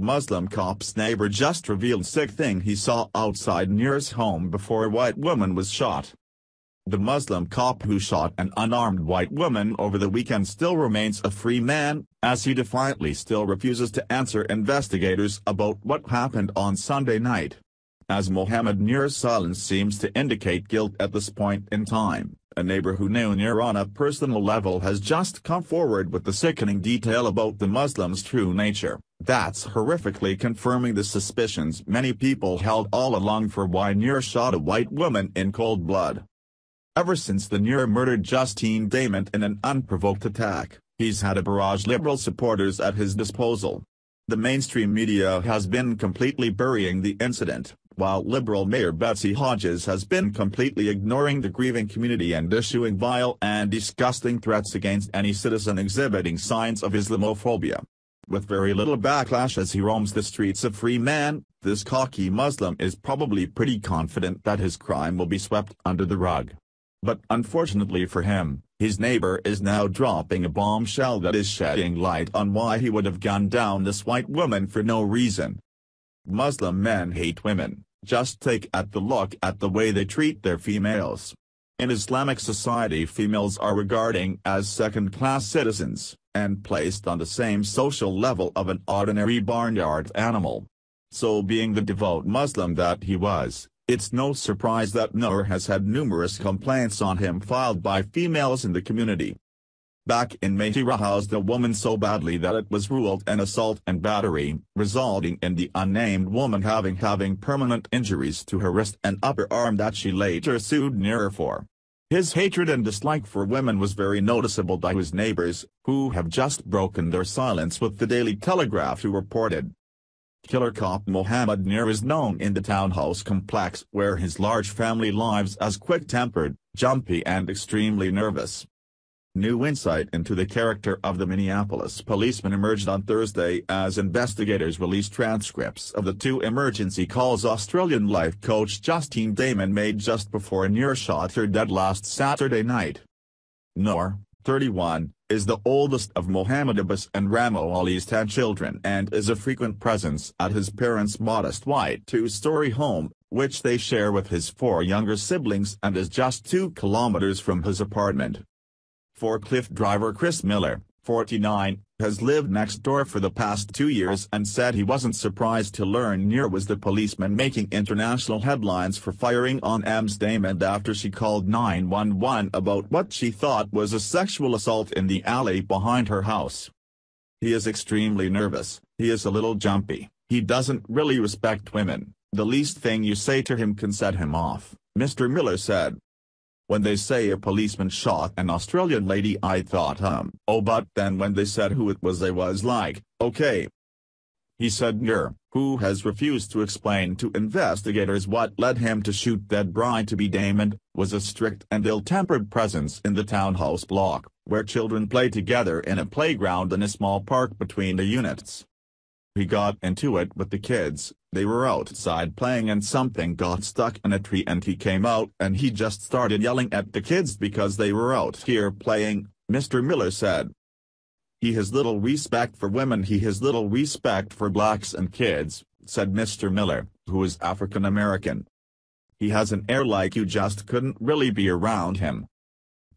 Muslim cop's neighbor just revealed sick thing he saw outside Noor's home before a white woman was shot. The Muslim cop who shot an unarmed white woman over the weekend still remains a free man, as he defiantly still refuses to answer investigators about what happened on Sunday night. As Mohammed Noor's silence seems to indicate guilt at this point in time, a neighbor who knew Noor on a personal level has just come forward with the sickening detail about the Muslim's true nature, that's horrifically confirming the suspicions many people held all along for why Noor shot a white woman in cold blood. Ever since the Noor murdered Justine Damon in an unprovoked attack, he's had a barrage of liberal supporters at his disposal. The mainstream media has been completely burying the incident, while Liberal Mayor Betsy Hodges has been completely ignoring the grieving community and issuing vile and disgusting threats against any citizen exhibiting signs of Islamophobia. With very little backlash as he roams the streets a free man, this cocky Muslim is probably pretty confident that his crime will be swept under the rug. But unfortunately for him, his neighbor is now dropping a bombshell that is shedding light on why he would have gunned down this white woman for no reason. Muslim men hate women, just take a look at the way they treat their females. In Islamic society, females are regarded as second-class citizens, and placed on the same social level of an ordinary barnyard animal. So being the devout Muslim that he was, it's no surprise that Noor has had numerous complaints on him filed by females in the community. Back in May he aroused a woman so badly that it was ruled an assault and battery, resulting in the unnamed woman having permanent injuries to her wrist and upper arm that she later sued Noor for. His hatred and dislike for women was very noticeable by his neighbors, who have just broken their silence with the Daily Telegraph, who reported. Killer cop Mohammed Noor is known in the townhouse complex where his large family lives as quick-tempered, jumpy and extremely nervous. New insight into the character of the Minneapolis policeman emerged on Thursday as investigators released transcripts of the 2 emergency calls Australian life coach Justine Damon made just before Noor shot her dead last Saturday night. Noor, 31, is the oldest of Mohammed Abbas and Ramo Ali's 10 children and is a frequent presence at his parents' modest white 2-story home, which they share with his 4 younger siblings, and is just 2 kilometers from his apartment. Forklift driver Chris Miller, 49, has lived next door for the past 2 years and said he wasn't surprised to learn Noor was the policeman making international headlines for firing on Ms. Damon after she called 911 about what she thought was a sexual assault in the alley behind her house. He is extremely nervous, he is a little jumpy, he doesn't really respect women, the least thing you say to him can set him off, Mr. Miller said. When they say a policeman shot an Australian lady I thought oh, but then when they said who it was I was like, okay. He said Noor, who has refused to explain to investigators what led him to shoot dead bride-to-be Damon, was a strict and ill-tempered presence in the townhouse block, where children play together in a playground in a small park between the units. He got into it with the kids, they were outside playing and something got stuck in a tree and he came out and he just started yelling at the kids because they were out here playing, Mr. Miller said. He has little respect for women, he has little respect for blacks and kids, said Mr. Miller, who is African American. He has an air like you just couldn't really be around him.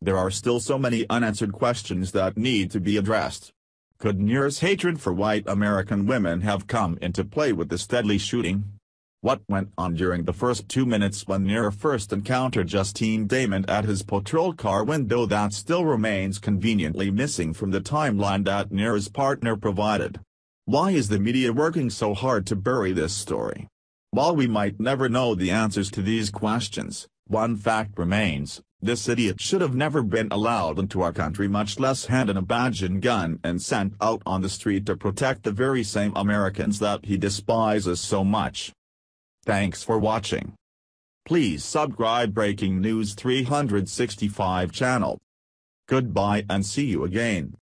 There are still so many unanswered questions that need to be addressed. Could Noor's hatred for white American women have come into play with this deadly shooting? What went on during the first 2 minutes when Noor first encountered Justine Damon at his patrol car window that still remains conveniently missing from the timeline that Noor's partner provided? Why is the media working so hard to bury this story? While we might never know the answers to these questions, one fact remains. This idiot should have never been allowed into our country, much less handed a badge and gun and sent out on the street to protect the very same Americans that he despises so much. Thanks for watching. Please subscribe Breaking News 365 channel. Goodbye and see you again.